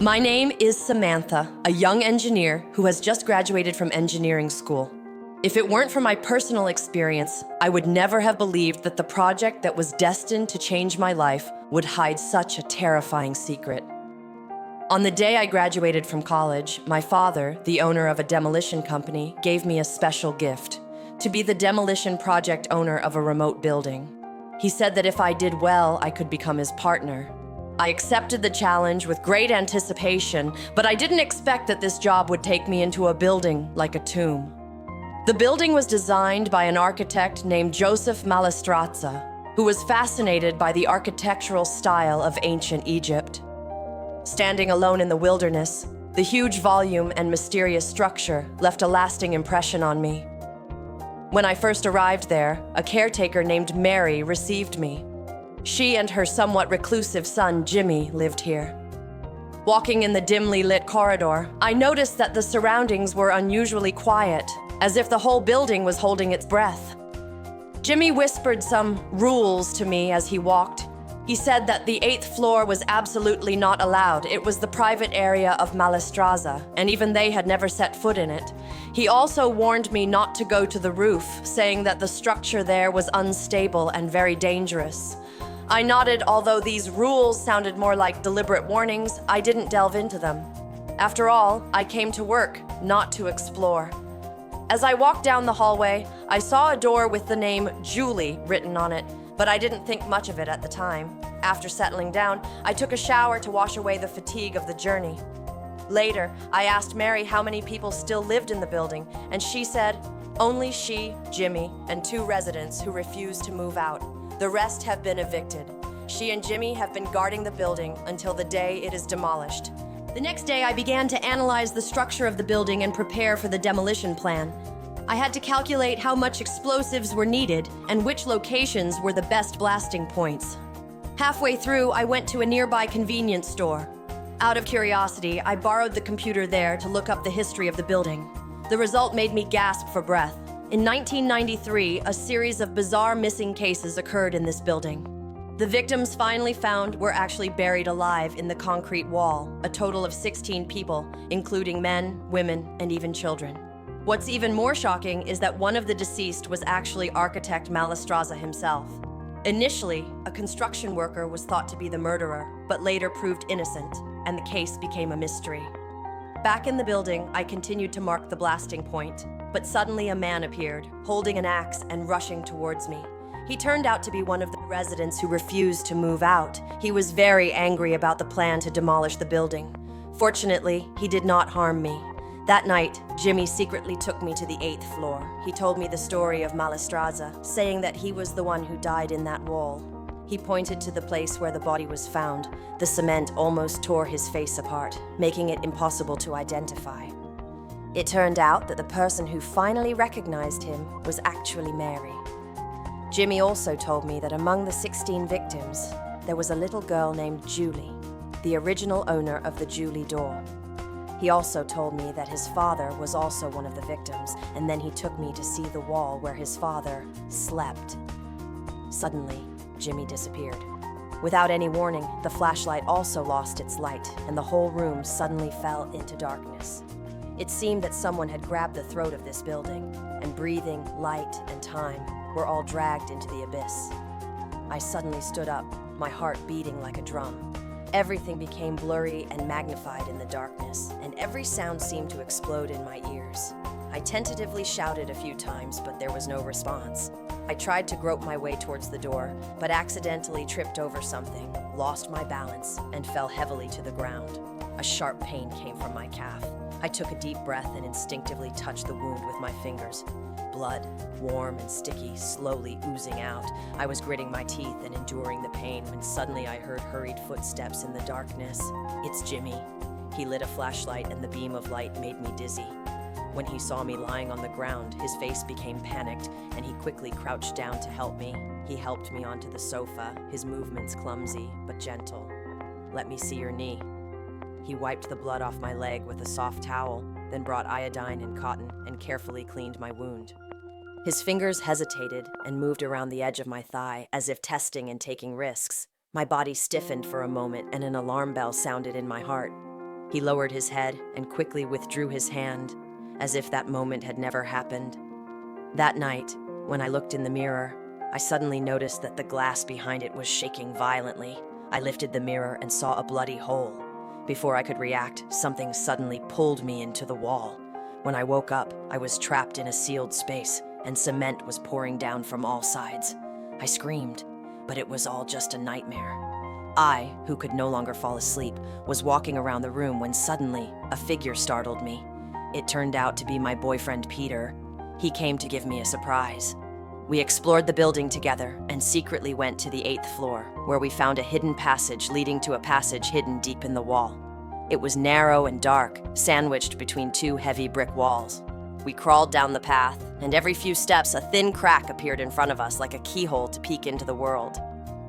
My name is Samantha, a young engineer who has just graduated from engineering school. If it weren't for my personal experience, I would never have believed that the project that was destined to change my life would hide such a terrifying secret. On the day I graduated from college, my father, the owner of a demolition company, gave me a special gift: to be the demolition project owner of a remote building. He said that if I did well, I could become his partner. I accepted the challenge with great anticipation, but I didn't expect that this job would take me into a building like a tomb. The building was designed by an architect named Joseph Malestrazza, who was fascinated by the architectural style of ancient Egypt. Standing alone in the wilderness, the huge volume and mysterious structure left a lasting impression on me. When I first arrived there, a caretaker named Mary received me. She and her somewhat reclusive son, Jimmy, lived here. Walking in the dimly lit corridor, I noticed that the surroundings were unusually quiet, as if the whole building was holding its breath. Jimmy whispered some rules to me as he walked. He said that the 8th floor was absolutely not allowed. It was the private area of Malestrazza, and even they had never set foot in it. He also warned me not to go to the roof, saying that the structure there was unstable and very dangerous. I nodded. Although these rules sounded more like deliberate warnings, I didn't delve into them. After all, I came to work, not to explore. As I walked down the hallway, I saw a door with the name Julie written on it, but I didn't think much of it at the time. After settling down, I took a shower to wash away the fatigue of the journey. Later, I asked Mary how many people still lived in the building, and she said, only she, Jimmy, and 2 residents who refused to move out. The rest have been evicted. She and Jimmy have been guarding the building until the day it is demolished. The next day, I began to analyze the structure of the building and prepare for the demolition plan. I had to calculate how much explosives were needed and which locations were the best blasting points. Halfway through, I went to a nearby convenience store. Out of curiosity, I borrowed the computer there to look up the history of the building. The result made me gasp for breath. In 1993, a series of bizarre missing cases occurred in this building. The victims finally found were actually buried alive in the concrete wall, a total of 16 people, including men, women, and even children. What's even more shocking is that one of the deceased was actually architect Malestrazza himself. Initially, a construction worker was thought to be the murderer, but later proved innocent, and the case became a mystery. Back in the building, I continued to mark the blasting point, but suddenly a man appeared, holding an axe and rushing towards me. He turned out to be one of the residents who refused to move out. He was very angry about the plan to demolish the building. Fortunately, he did not harm me. That night, Jimmy secretly took me to the 8th floor. He told me the story of Malestrazza, saying that he was the one who died in that wall. He pointed to the place where the body was found. The cement almost tore his face apart, making it impossible to identify. It turned out that the person who finally recognized him was actually Mary. Jimmy also told me that among the 16 victims, there was a little girl named Julie, the original owner of the Julie door. He also told me that his father was also one of the victims, and then he took me to see the wall where his father slept. Suddenly, Jimmy disappeared. Without any warning, the flashlight also lost its light, and the whole room suddenly fell into darkness. It seemed that someone had grabbed the throat of this building, and breathing, light, and time were all dragged into the abyss. I suddenly stood up, my heart beating like a drum. Everything became blurry and magnified in the darkness, and every sound seemed to explode in my ears. I tentatively shouted a few times, but there was no response. I tried to grope my way towards the door, but accidentally tripped over something, lost my balance, and fell heavily to the ground. A sharp pain came from my calf. I took a deep breath and instinctively touched the wound with my fingers. Blood, warm and sticky, slowly oozing out. I was gritting my teeth and enduring the pain when suddenly I heard hurried footsteps in the darkness. It's Jimmy. He lit a flashlight and the beam of light made me dizzy. When he saw me lying on the ground, his face became panicked and he quickly crouched down to help me. He helped me onto the sofa, his movements clumsy but gentle. Let me see your knee. He wiped the blood off my leg with a soft towel, then brought iodine and cotton and carefully cleaned my wound. His fingers hesitated and moved around the edge of my thigh as if testing and taking risks. My body stiffened for a moment and an alarm bell sounded in my heart. He lowered his head and quickly withdrew his hand, as if that moment had never happened. That night, when I looked in the mirror, I suddenly noticed that the glass behind it was shaking violently. I lifted the mirror and saw a bloody hole. Before I could react, something suddenly pulled me into the wall. When I woke up, I was trapped in a sealed space, and cement was pouring down from all sides. I screamed, but it was all just a nightmare. I, who could no longer fall asleep, was walking around the room when suddenly a figure startled me. It turned out to be my boyfriend Peter. He came to give me a surprise. We explored the building together and secretly went to the 8th floor, where we found a hidden passage leading to a passage hidden deep in the wall. It was narrow and dark, sandwiched between 2 heavy brick walls. We crawled down the path, and every few steps a thin crack appeared in front of us like a keyhole to peek into the world.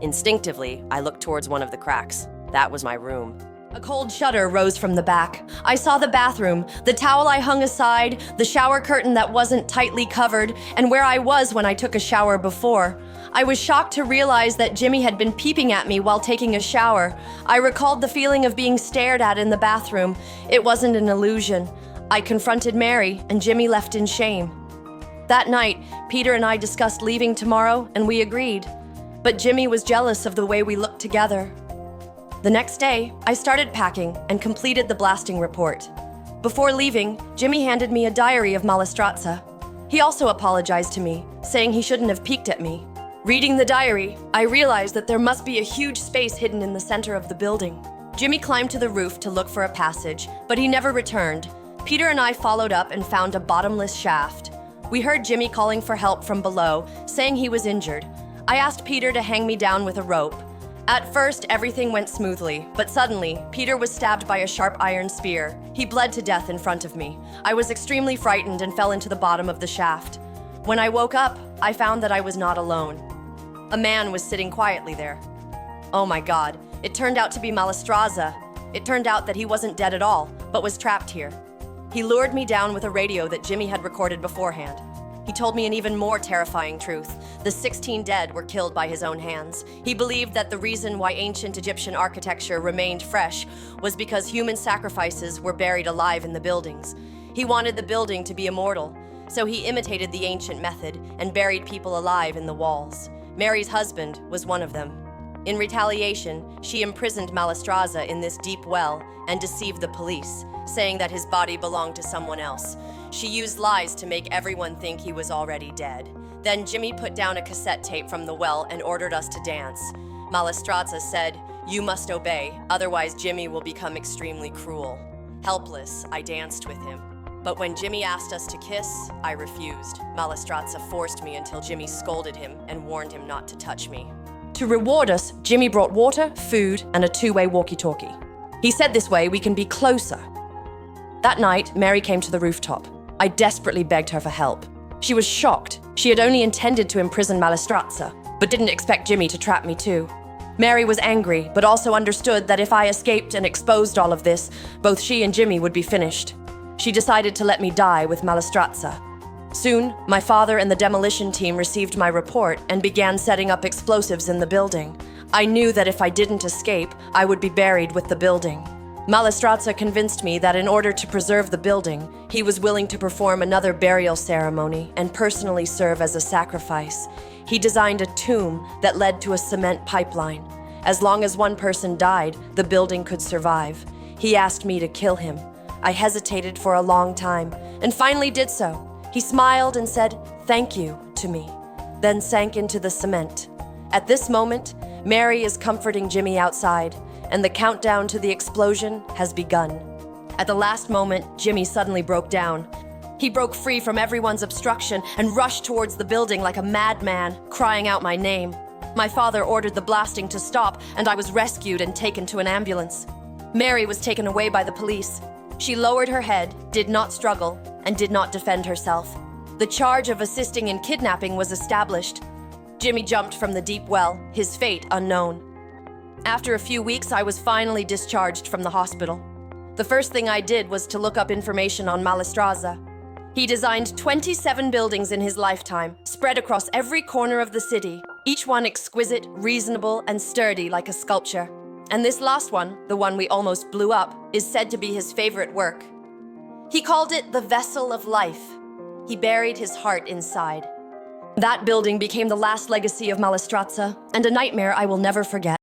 Instinctively, I looked towards one of the cracks. That was my room. A cold shudder rose from the back. I saw the bathroom, the towel I hung aside, the shower curtain that wasn't tightly covered, and where I was when I took a shower before. I was shocked to realize that Jimmy had been peeping at me while taking a shower. I recalled the feeling of being stared at in the bathroom. It wasn't an illusion. I confronted Mary, and Jimmy left in shame. That night, Peter and I discussed leaving tomorrow, and we agreed. But Jimmy was jealous of the way we looked together. The next day, I started packing and completed the blasting report. Before leaving, Jimmy handed me a diary of Malestrazza. He also apologized to me, saying he shouldn't have peeked at me. Reading the diary, I realized that there must be a huge space hidden in the center of the building. Jimmy climbed to the roof to look for a passage, but he never returned. Peter and I followed up and found a bottomless shaft. We heard Jimmy calling for help from below, saying he was injured. I asked Peter to hang me down with a rope. At first, everything went smoothly, but suddenly, Peter was stabbed by a sharp iron spear. He bled to death in front of me. I was extremely frightened and fell into the bottom of the shaft. When I woke up, I found that I was not alone. A man was sitting quietly there. Oh my God, it turned out to be Malestrazza. It turned out that he wasn't dead at all, but was trapped here. He lured me down with a radio that Jimmy had recorded beforehand. He told me an even more terrifying truth. The 16 dead were killed by his own hands. He believed that the reason why ancient Egyptian architecture remained fresh was because human sacrifices were buried alive in the buildings. He wanted the building to be immortal, so he imitated the ancient method and buried people alive in the walls. Mary's husband was one of them. In retaliation, she imprisoned Malestrazza in this deep well and deceived the police, saying that his body belonged to someone else. She used lies to make everyone think he was already dead. Then Jimmy put down a cassette tape from the well and ordered us to dance. Malestrazza said, "You must obey, otherwise Jimmy will become extremely cruel." Helpless, I danced with him. But when Jimmy asked us to kiss, I refused. Malestrazza forced me until Jimmy scolded him and warned him not to touch me. To reward us, Jimmy brought water, food, and a 2-way walkie-talkie. He said this way we can be closer. That night, Mary came to the rooftop. I desperately begged her for help. She was shocked. She had only intended to imprison Malestrazza, but didn't expect Jimmy to trap me too. Mary was angry, but also understood that if I escaped and exposed all of this, both she and Jimmy would be finished. She decided to let me die with Malestrazza. Soon, my father and the demolition team received my report and began setting up explosives in the building. I knew that if I didn't escape, I would be buried with the building. Malestrazza convinced me that in order to preserve the building, he was willing to perform another burial ceremony and personally serve as a sacrifice. He designed a tomb that led to a cement pipeline. As long as one person died, the building could survive. He asked me to kill him. I hesitated for a long time and finally did so. He smiled and said, "Thank you," to me, then sank into the cement. At this moment, Mary is comforting Jimmy outside, and the countdown to the explosion has begun. At the last moment, Jimmy suddenly broke down. He broke free from everyone's obstruction and rushed towards the building like a madman, crying out my name. My father ordered the blasting to stop, and I was rescued and taken to an ambulance. Mary was taken away by the police. She lowered her head, did not struggle, and did not defend herself. The charge of assisting in kidnapping was established. Jimmy jumped from the deep well, his fate unknown. After a few weeks, I was finally discharged from the hospital. The first thing I did was to look up information on Malestrazza. He designed 27 buildings in his lifetime, spread across every corner of the city, each one exquisite, reasonable, and sturdy like a sculpture. And this last one, the one we almost blew up, is said to be his favorite work. He called it the vessel of life. He buried his heart inside. That building became the last legacy of Malestrazza, and a nightmare I will never forget.